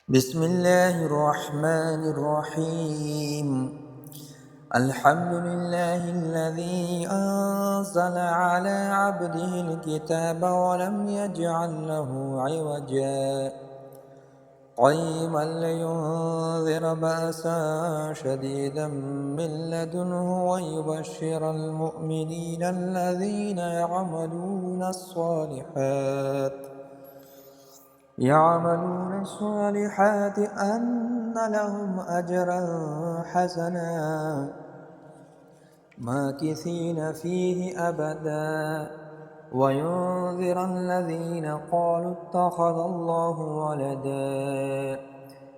بسم الله الرحمن الرحيم. الحمد لله الذي أنزل على عبده الكتاب ولم يجعل له عوجا قيما لينذر بأسا شديدا من لدنه ويبشر المؤمنين الذين يعملون الصالحات أن لهم أجرا حسنا ماكثين فيه أبدا وينذر الذين قالوا اتخذ الله ولدا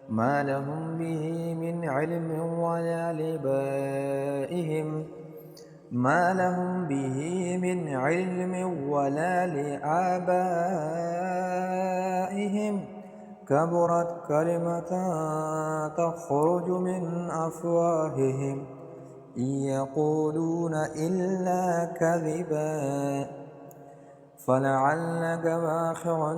ما لهم به من علم ولا لآبائهم ما لهم به من علم ولا لآبائهم كبرت كلمة تخرج من أفواههم إن يقولون إلا كذبا فلعلك باخع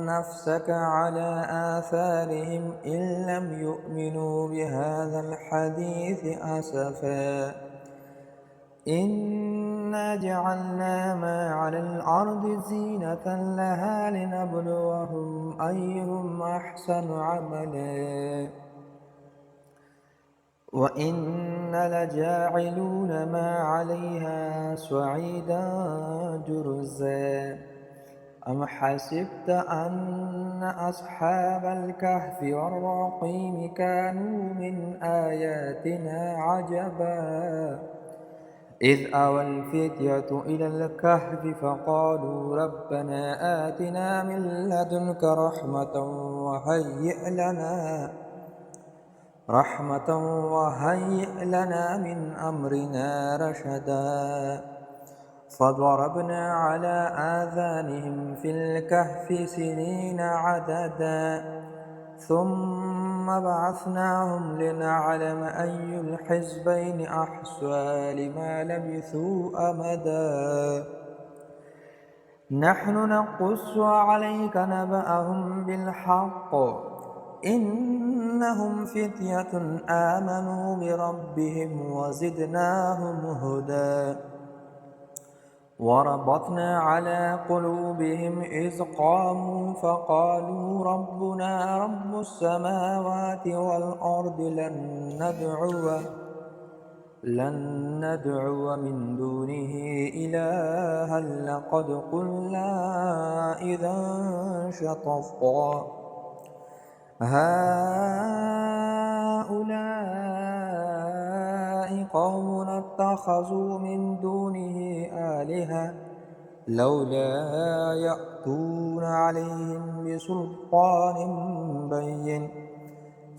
نفسك على آثارهم إن لم يؤمنوا بهذا الحديث أسفا إنا جعلنا ما على الأرض زينة لها لنبلوهم أيهم أحسن عملا وإنا لجاعلون ما عليها صعيدا جرزا أم حسبت أن أصحاب الكهف والرقيم كانوا من آياتنا عجبا إذ أوى الفتية إلى الكهف فقالوا ربنا آتنا من لدنك رحمة وهيئ لنا من أمرنا رشدا فضربنا على آذانهم في الكهف سنين عددا ثم بعثناهم لنعلم أي الحزبين أحصى لما لبثوا أمدا نحن نقص عليك نبأهم بالحق إنهم فتية آمنوا بربهم وزدناهم هدى وربطنا على قلوبهم إذ قاموا فقالوا ربنا رب السماوات والأرض لن ندعو من دونه إلها لقد قلنا إذا شططا هؤلاء قوم اتخذوا من دونه آلهة لولا يأتون عليهم بسلطان بين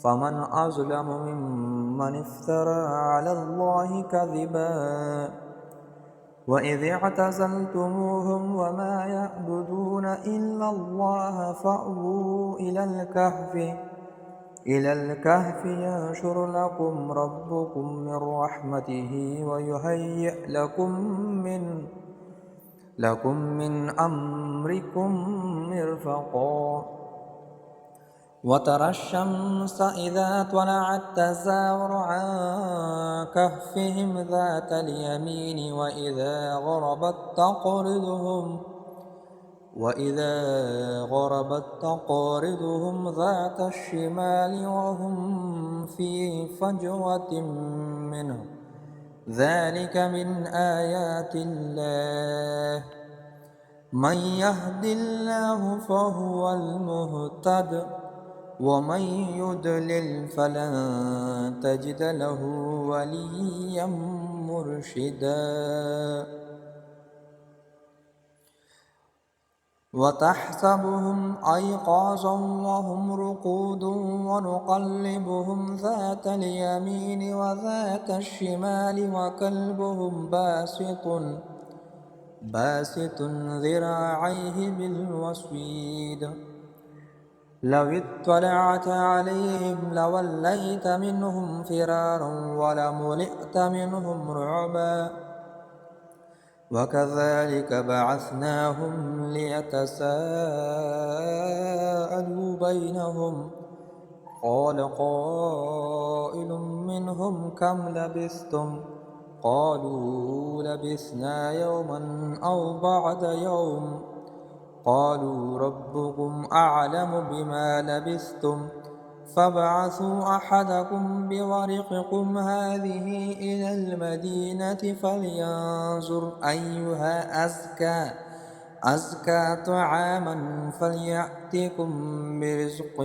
فمن أظلم ممن افترى على الله كذبا وإذ اعتزلتموهم وما يعبدون إلا الله فأووا إلى الكهف ينشر لكم ربكم من رحمته ويهيئ لكم من أمركم مرفقا وترى الشمس إذا طلعت تزاور عن كهفهم ذات اليمين وإذا غربت تقرضهم ذات الشمال وهم في فجوة منه ذلك من آيات الله من يهد الله فهو المهتد ومن يضلل فلن تجد له وليا مرشدا وتحسبهم أيقاظا وهم رقود ونقلبهم ذات اليمين وذات الشمال وكلبهم باسط ذراعيه بالوصيد لو اطلعت عليهم لوليت منهم فرارا ولملئت منهم رعبا وكذلك بعثناهم ليتساءلوا بينهم قال قائل منهم كم لبثتم قالوا لبثنا يوما أو بعد يوم قالوا ربكم أعلم بما لبثتم فابعثوا أحدكم بورقكم هذه إلى المدينة فلينظر أيها أزكى طعاما فليأتكم برزق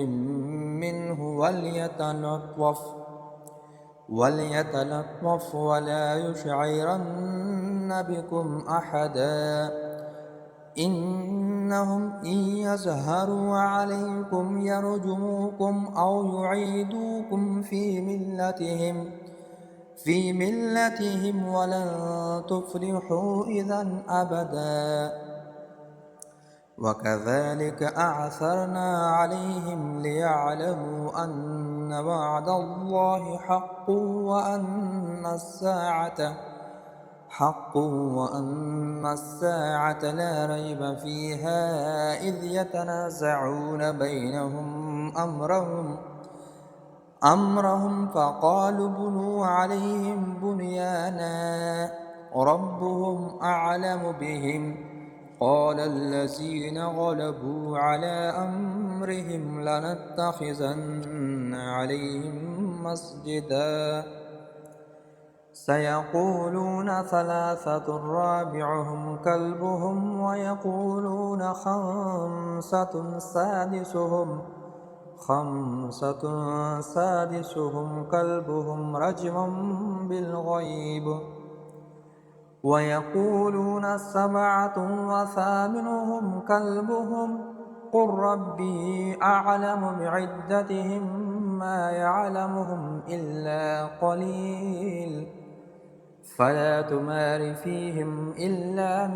منه وليتلطف ولا يشعرن بكم أحدا إنهم إن يظهروا عليكم يرجموكم أو يعيدوكم في ملتهم ولن تفلحوا إذا أبدا وكذلك أعثرنا عليهم ليعلموا أن وعد الله حق وأن الساعة لا ريب فيها إذ يتنازعون بينهم أمرهم فقالوا بنوا عليهم بنيانا ربهم أعلم بهم قال الذين غلبوا على أمرهم لنتخذن عليهم مسجدا سيقولون ثلاثة رابعهم كلبهم ويقولون خمسة سادسهم كلبهم رجما بالغيب ويقولون سبعة وثامنهم كلبهم قل ربي أعلم بعدتهم ما يعلمهم إلا قليل فلا تمار فيهم إلا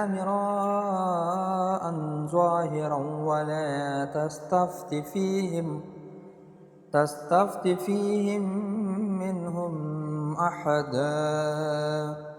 مراء ظاهرا ولا تستفت فيهم منهم أحدا